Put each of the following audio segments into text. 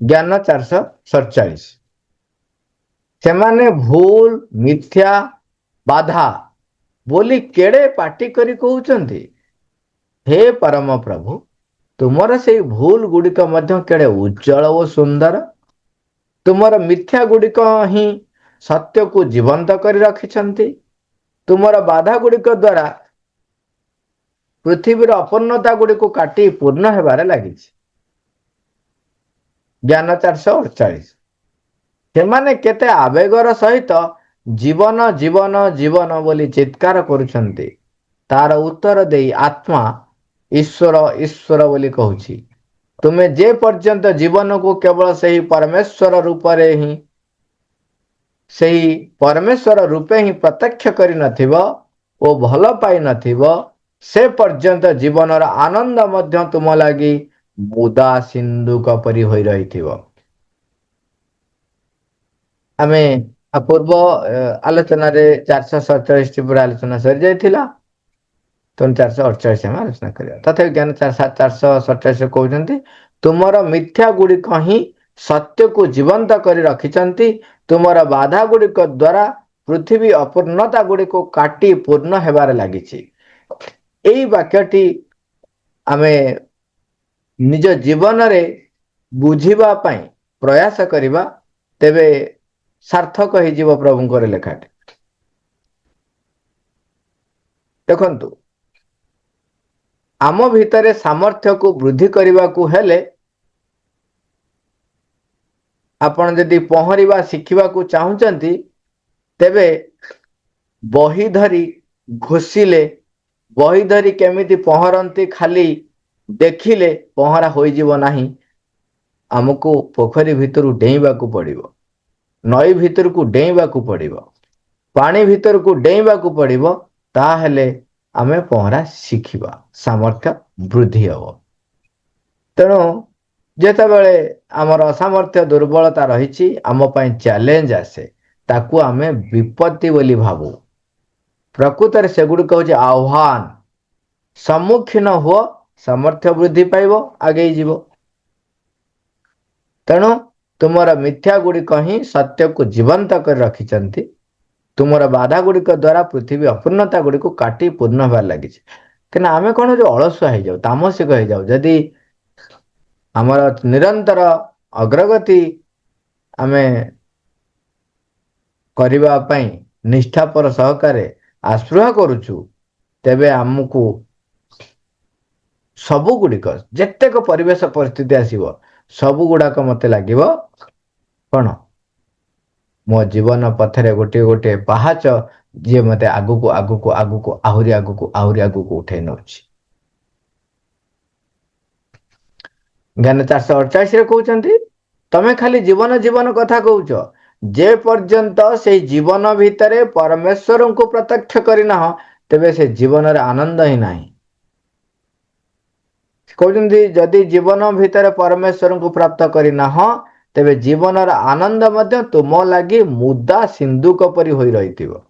ज्ञान 447 सेमाने भूल मिथ्या बाधा बोली केड़े पाटी करी कहउचंती हे परम प्रभु तुमर से भूल गुड़िक केड़े उज्जवल और सुंदर तुमर मिथ्या गुड़िक ही सत्य को जीवंत कर रखिछंती तुमर बाधा गुड़िक द्वारा पृथ्वीर अपूर्णता गुड़ी को काटी पूर्ण हेबारे लगी ज्ञान 448 सेमाने केते आवेगर सहित जीवन जीवन जीवन बोली चित्कार करुछंती तार उत्तर दे आत्मा ईश्वर ईश्वर बोली कहूची तुम्हें जे पर्यंत जीवन को केवल सही परमेश्वर रूप रे ही सही परमेश्वर रूपे ही प्रत्यक्ष करि नथिबो ओ भल पाई नथिबो से पर्यंत जीवनर आनंद मध्य तुम लगी मुदा सिंधुक परी होई रहिथिबो आमे पूर्व आलोचना रे 447 पर आलोचना सर जाइथिला तो 448 में आलोचना करिया तथा ज्ञान 447 कहउचंती तुमर मिथ्या गुड़िक ही सत्य को जीवंत कर रखिछंती तुमर बाधा गुड़िक द्वारा पृथ्वी अपूर्णता गुड़ी को काटी पूर्ण हेबार लागिछि एई वाक्यटी आमे निज जीवन रे बुझिबा पई प्रयास करिबा तेबे सार्थक हो जीव प्रभुंकर लेखाटी देखंतु आम भितरे सामर्थ्य को वृद्धि करने को हेले आपण यदि पहरिबा शिखिबा को चाहुचंती तेबे बही धरी घोषिले बही धरी केमिति पहरंती खाली देखिले पहरा होई जीव नाही हमको पोखरी भितर डेइबा को पड़िबो नई भितर को डेइबा को पड़िबो पानी भितर को डेइबा को पड़िबो ताहेले आमे पहरा शिखिबा सामर्थ्य वृद्धि हो तेणु जेते बेले आमर असामर्थ्य दुर्बलता रही आम पई चैलेंज आसे ताकू आमे विपत्ति बोली भाबू प्रकृत रे सेगुडी कहूचे आह्वान सम्मुखीन हो सामर्थ्य वृद्धि पाइबो आगे जीवो तेणु तुमर मिथ्या गुड़िक ही सत्य को जीवंत कर रखिछंती तुमर बाधा गुड़िक द्वारा पृथ्वी अपूर्णता गुड़ी को काटी पूर्ण होबार लगी कि आमे कौन जो अलसुआ हो जाऊ तामसिक हो जाऊ जदि आमर निरंतर अग्रगति आमे करिबा पई निष्ठापर सहकारे आस्पृह करूछु तेबे आमको सबु गुड़िक जेतेक परिवेश परिस्थिति आसीबो सबु गुड़ाक मते लागिबो कौन मो जीवन पथरे गोटे गोटे पहाच जी मते आगुको आगुको आगुको आहुरी आगुको उठे नउछि ज्ञान 448 रे कहउचंती तमे खाली जीवन जीवन कथा कहउछ जे पर्यंत से जीवन भितरे परमेश्वर को प्रत्यक्ष करिना तेबे से जीवन रे आनंद ही नाही कहउचंती जदि जीवन भितरे परमेश्वर को प्राप्त करिना तेबे जीवन रे आनंद मध्य तुम लगी मुदा सिंधुक परी होई रहिथिबो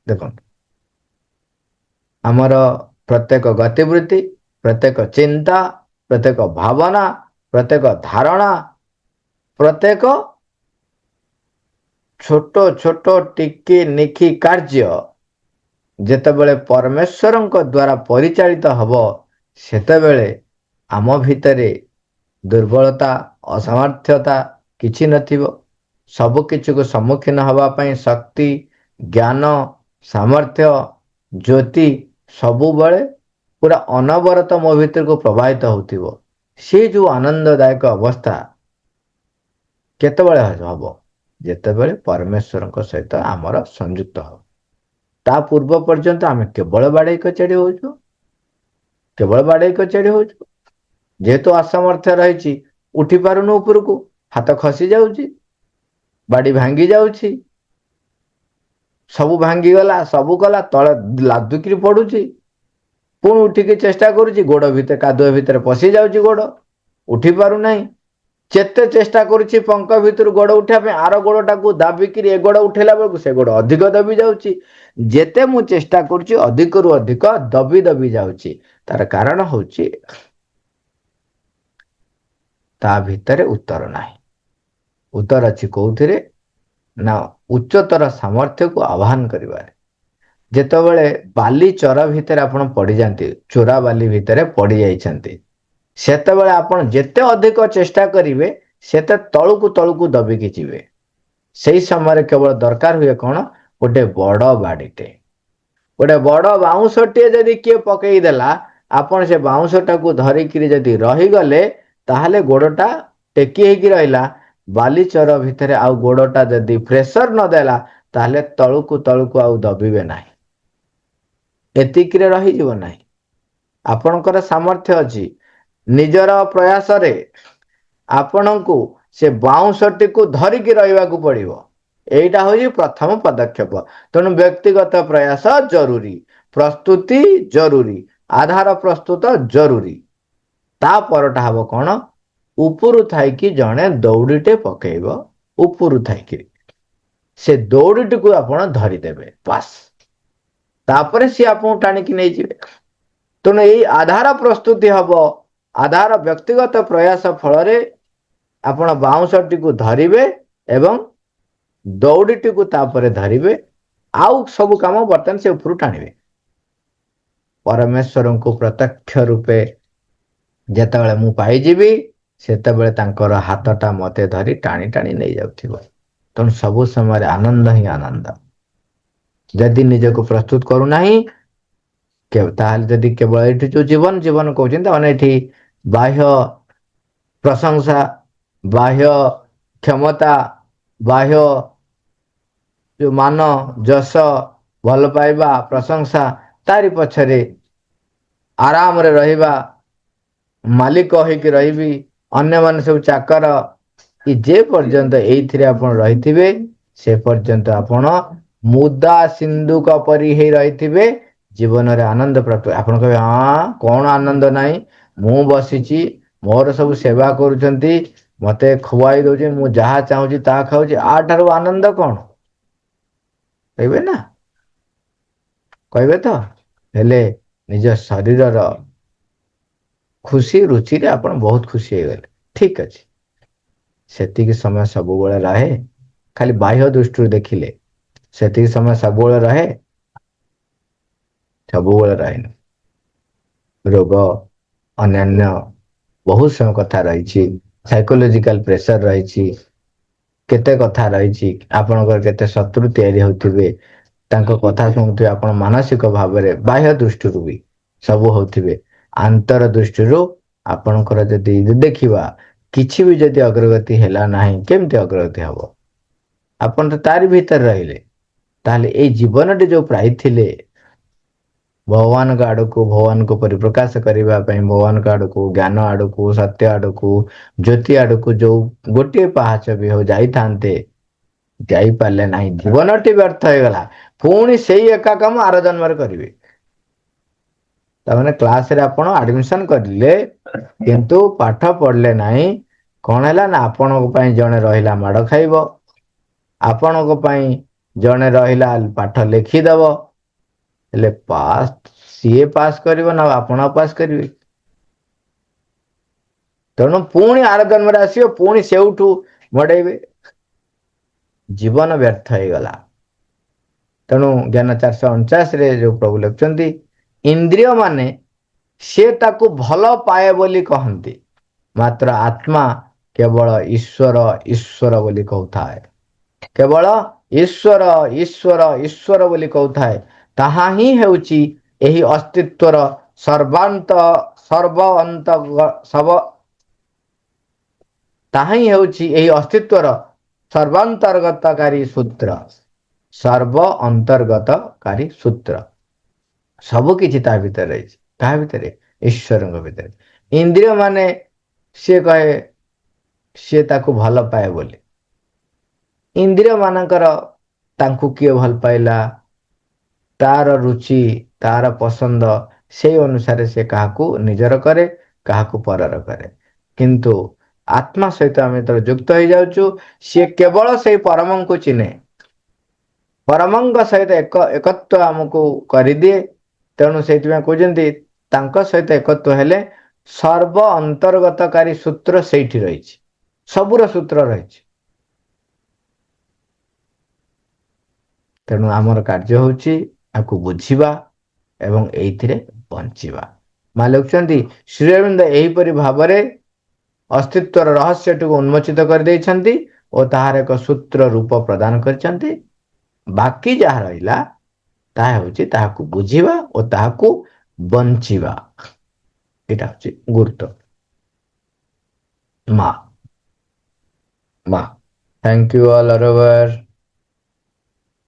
देखो आमर प्रत्येक गतिवृत्ति प्रत्येक चिंता प्रत्येक भावना प्रत्येक धारणा प्रत्येक छोट छोट टिकी निखी कार्य जेतेबेले परमेश्वर द्वारा परिचालित हब सेतेबेले आम भितरे दुर्बलता असामर्थ्यता किछि नथिबो सब किछि को सम्मुखीन हवा पई शक्ति ज्ञान सामर्थ्य ज्योति सबु बळे पूरा अनवरत मो भीतर को प्रवाहित होतिबो से जो आनंददायक अवस्था केतेबेले हबो जेतेबेले परमेश्वर सहित आमर संयुक्त हो ता पूर्व पर्यंत आमे केवल बाड़े कचेड़ी होछु केवल बाड़े कचेड़ी होछु जेहेतु असमर्थ रही उठी पारुनु ऊपर को हाथ खसी जाउची बाड़ी भांगी जाउची सबु भांगी गला सबु कला तले लादुकी पड़ुची पुणी उठिकी चेष्टा करुची गोड़ भितर कादुआ भितर पशि जाउची गोड़ उठी पारु नाही चेते चेष्टा करुची पंख भितर गोड़ उठा आर गोड़टा को दाबिकी ए गोड़ उठेला बेलू से गोड़ अधिक दबी जाउची जेते मु चेष्टा करुची अधिक रु अधिक दबी दबी जाउची तार कारण होची ତା ଭିତରେ ଉତ୍ତର ନାହିଁ। ଉତ୍ତର ଅଛି କୋଉଥିରେ ନା ଉଚ୍ଚତର ସାମର୍ଥ୍ୟକୁ ଆହ୍ୱାନ କରିବାରେ। ଯେତେବେଳେ ବାଲି ଚର ଭିତରେ ଆପଣ ପଡ଼ିଯାନ୍ତି, ଚୋରା ବାଲି ଭିତରେ ପଡ଼ି ଯାଇଛନ୍ତି, ସେତେବେଳେ ଆପଣ ଯେତେ ଅଧିକ ଚେଷ୍ଟା କରିବେ ସେତେ ତଳକୁ ତଳକୁ ଦବିକି ଯିବେ। ସେଇ ସମୟରେ କେବଳ ଦରକାର ହୁଏ କଣ? ଗୋଟେ ବଡ଼ ବାଡ଼ିଟେ, ଗୋଟେ ବଡ଼ ବାଉଁଶଟିଏ ଯଦି କିଏ ପକେଇ ଦେଲା, ଆପଣ ସେ ବାଉଁଶଟାକୁ ଧରିକିରି ଯଦି ରହିଗଲେ, ତାହେଲେ ଗୋଡ଼ଟା ଟେକି ହେଇକି ରହିଲା। ବାଲିଚର ଭିତରେ ଆଉ ଗୋଡ଼ଟା ଯଦି ପ୍ରେସର ନଦେଲା, ତାହେଲେ ତଳକୁ ତଳକୁ ଆଉ ଦବିବେ ନାହିଁ, ଏତିକିରେ ରହିଯିବ ନାହିଁ। ଆପଣଙ୍କର ସାମର୍ଥ୍ୟ ଅଛି, ନିଜର ପ୍ରୟାସରେ ଆପଣଙ୍କୁ ସେ ବାଉଁଶଟିକୁ ଧରିକି ରହିବାକୁ ପଡ଼ିବ। ଏଇଟା ହେଉଛି ପ୍ରଥମ ପଦକ୍ଷେପ। ତେଣୁ ବ୍ୟକ୍ତିଗତ ପ୍ରୟାସ ଜରୁରୀ, ପ୍ରସ୍ତୁତି ଜରୁରୀ, ଆଧାର ପ୍ରସ୍ତୁତ ଜରୁରୀ। ତା ପରଟା ହବ କଣ? ଉପରୁ ଥାଇକି ଜଣେ ଦୌଡ଼ିଟେ ପକେଇବ, ଉପରୁ ଥାଇକି ସେ ଦୌଡ଼ିଟିକୁ ଆପଣ ଧରିଦେବେ, ବାସ୍। ତାପରେ ସିଏ ଆପଣଙ୍କୁ ଟାଣିକି ନେଇଯିବେ। ତେଣୁ ଏଇ ଆଧାର ପ୍ରସ୍ତୁତି ହବ। ଆଧାର ବ୍ୟକ୍ତିଗତ ପ୍ରୟାସ ଫଳରେ ଆପଣ ବାଉଁଶଟିକୁ ଧରିବେ ଏବଂ ଦୌଡ଼ିଟିକୁ ତାପରେ ଧରିବେ। ଆଉ ସବୁ କାମ ବର୍ତ୍ତମାନ ସେ ଉପରୁ ଟାଣିବେ। ପରମେଶ୍ୱରଙ୍କୁ ପ୍ରତ୍ୟକ୍ଷ ରୂପେ ଯେତେବେଳେ ମୁଁ ପାଇଯିବି, ସେତେବେଳେ ତାଙ୍କର ହାତଟା ମୋତେ ଧରି ଟାଣି ଟାଣି ନେଇଯାଉଥିବ। ତେଣୁ ସବୁ ସମୟରେ ଆନନ୍ଦ ହିଁ ଆନନ୍ଦ। ଯଦି ନିଜକୁ ପ୍ରସ୍ତୁତ କରୁନାହିଁ, ତାହେଲେ ଯଦି କେବଳ ଏଇଠି ଯୋଉ ଜୀବନ ଜୀବନ କହୁଛନ୍ତି, ମାନେ ଏଠି ବାହ୍ୟ ପ୍ରଶଂସା, ବାହ୍ୟ କ୍ଷମତା, ବାହ୍ୟ ଯୋଉ ମାନ ଯଶ, ଭଲ ପାଇବା, ପ୍ରଶଂସା, ତାରି ପଛରେ ଆରାମରେ ରହିବା, ମାଲିକ ହେଇକି ରହିବି, ଅନ୍ୟମାନେ ସବୁ ଚାକର, ଯେ ପର୍ଯ୍ୟନ୍ତ ଏଇଥିରେ ଆପଣ ରହିଥିବେ, ସେ ପର୍ଯ୍ୟନ୍ତ ଆପଣ ମୁଦା ସିନ୍ଧୁକ ପରି ହେଇ ରହିଥିବେ। ଜୀବନରେ ଆନନ୍ଦ ପ୍ରାପ୍ତ। ଆପଣ କହିବେ, ହଁ କଣ ଆନନ୍ଦ ନାହିଁ, ମୁଁ ବସିଛି, ମୋର ସବୁ ସେବା କରୁଛନ୍ତି, ମତେ ଖୁଆଇ ଦଉଛନ୍ତି, ମୁଁ ଯାହା ଚାହୁଁଛି ତାହା ଖାଉଛି, ଆ ଠାରୁ ଆନନ୍ଦ କଣ? କହିବେ ନା? କହିବେ ତ? ହେଲେ ନିଜ ଶରୀରର ଖୁସି ରୁଚିରେ ଆପଣ ବହୁତ ଖୁସି ହେଇଗଲେ, ଠିକ ଅଛି। ସେତିକି ସମୟ ସବୁବେଳେ ରହେ? ଖାଲି ବାହ୍ୟ ଦୃଷ୍ଟିରୁ ଦେଖିଲେ ସେତିକି ସମୟ ସବୁବେଳେ ରହେ? ସବୁବେଳେ ରହେନି। ରୋଗ, ଅନ୍ୟାନ୍ୟ ବହୁତ ସମୟ କଥା ରହିଛି, ସାଇକୋଲୋଜିକାଲ ପ୍ରେସର ରହିଛି, କେତେ କଥା ରହିଛି। ଆପଣଙ୍କର କେତେ ଶତ୍ରୁ ତିଆରି ହଉଥିବେ, ତାଙ୍କ କଥା ଶୁଣୁଥିବେ ଆପଣ ମାନସିକ ଭାବରେ, ବାହ୍ୟ ଦୃଷ୍ଟିରୁ ବି ସବୁ ହଉଥିବେ। ଆନ୍ତର ଦୃଷ୍ଟିରୁ ଆପଣଙ୍କର ଯଦି ଦେଖିବା କିଛି ବି ଯଦି ଅଗ୍ରଗତି ହେଲା ନାହିଁ, କେମିତି ଅଗ୍ରଗତି ହବ? ଆପଣ ତ ତାରି ଭିତରେ ରହିଲେ। ତାହେଲେ ଏଇ ଜୀବନଟି ଯୋଉ ପାଇଥିଲେ ଭଗବାନଙ୍କ ଆଡକୁ, ଭଗବାନଙ୍କୁ ପରିପ୍ରକାଶ କରିବା ପାଇଁ, ଭଗବାନଙ୍କ ଆଡକୁ, ଜ୍ଞାନ ଆଡକୁ, ସତ୍ୟ ଆଡକୁ, ଜ୍ୟୋତି ଆଡକୁ ଯୋଉ ଗୋଟିଏ ପାହାଚ ବି ହଉ ଯାଇଥାନ୍ତେ, ଯାଇପାରିଲେ ନାହିଁ, ଜୀବନଟି ବ୍ୟର୍ଥ ହେଇଗଲା। ପୁଣି ସେଇ ଏକା କାମ ଆର ଜନ୍ମରେ କରିବେ। ତାମାନେ କ୍ଲାସରେ ଆପଣ ଆଡମିସନ କରିଲେ, କିନ୍ତୁ ପାଠ ପଢିଲେ ନାହିଁ। କଣ ହେଲା ନା, ଆପଣଙ୍କ ପାଇଁ ଜଣେ ରହିଲା ମାଡ ଖାଇବ, ଆପଣଙ୍କ ପାଇଁ ଜଣେ ରହିଲା ପାଠ ଲେଖିଦବ। ହେଲେ ପାସ୍ ସିଏ ପାସ୍ କରିବ ନା ଆପଣ ପାସ୍ କରିବେ? ତେଣୁ ପୁଣି ଆର ଜନ୍ମରେ ଆସିବ, ପୁଣି ସେଉଠୁ ମଡେଇବେ। ଜୀବନ ବ୍ୟର୍ଥ ହେଇଗଲା। ତେଣୁ ଜ୍ଞାନ 449ରେ ଯୋଉ ପ୍ରଭୁ ଲେଖୁଛନ୍ତି, ଇନ୍ଦ୍ରିୟ ମାନେ ସେ ତାକୁ ଭଲ ପାଏ ବୋଲି କହନ୍ତି, ମାତ୍ର ଆତ୍ମା କେବଳ ଈଶ୍ୱର ଈଶ୍ୱର ବୋଲି କହୁଥାଏ। କେବଳ ଈଶ୍ୱର ଈଶ୍ୱର ଈଶ୍ୱର ବୋଲି କହୁଥାଏ। ତାହା ହିଁ ହେଉଛି ଏହି ଅସ୍ତିତ୍ୱର ସର୍ବାନ୍ତ ସର୍ବ ଅନ୍ତ ସବ ତାହା ହିଁ ହେଉଛି ଏହି ଅସ୍ତିତ୍ୱର ସର୍ବାନ୍ତର୍ଗତକାରୀ ସୂତ୍ର, ସର୍ବ ଅନ୍ତର୍ଗତକାରୀ ସୂତ୍ର। ସବୁ କିଛି ତା ଭିତରେ ରହିଛି। କାହା ଭିତରେ? ଈଶ୍ୱରଙ୍କ ଭିତରେ। ଇନ୍ଦ୍ରିୟ ମାନେ ସିଏ କହେ ସିଏ ତାକୁ ଭଲ ପାଏ ବୋଲି। ଇନ୍ଦ୍ରିୟ ମାନଙ୍କର ତାଙ୍କୁ କିଏ ଭଲ ପାଇଲା, ତାର ରୁଚି, ତାର ପସନ୍ଦ, ସେଇ ଅନୁସାରେ ସେ କାହାକୁ ନିଜର କରେ, କାହାକୁ ପରର କରେ। କିନ୍ତୁ ଆତ୍ମା ସହିତ ଆମେ ଯେତେବେଳେ ଯୁକ୍ତ ହେଇଯାଉଛୁ, ସିଏ କେବଳ ସେଇ ପରମଙ୍କୁ ଚିହ୍ନେ, ପରମଙ୍କ ସହିତ ଏକତ୍ୱ ଆମକୁ କରିଦିଏ। ତେଣୁ ସେଇଥିପାଇଁ କହୁଛନ୍ତି, ତାଙ୍କ ସହିତ ଏକତ୍ୱ ହେଲେ ସର୍ବ ଅନ୍ତର୍ଗତକାରୀ ସୂତ୍ର ସେଇଠି ରହିଛି, ସବୁର ସୂତ୍ର ରହିଛି। ତେଣୁ ଆମର କାର୍ଯ୍ୟ ହେଉଛି ଆକୁ ବୁଝିବା ଏବଂ ଏଇଥିରେ ବଞ୍ଚିବା। ମା ଲେଖୁଛନ୍ତି ଶ୍ରୀ ଅରବିନ୍ଦ ଏହିପରି ଭାବରେ ଅସ୍ତିତ୍ୱର ରହସ୍ୟଟିକୁ ଉନ୍ମୋଚିତ କରିଦେଇଛନ୍ତି ଓ ତାହାର ଏକ ସୂତ୍ର ରୂପ ପ୍ରଦାନ କରିଛନ୍ତି। ବାକି ଯାହା ରହିଲା ତାହା ହେଉଛି ତାହାକୁ ବୁଝିବା ଓ ତାହାକୁ ବଞ୍ଚିବା। ଏଇଟା ହେଉଛି ଗୁରୁତ୍ୱ। ମା। Thank you all, Aravar.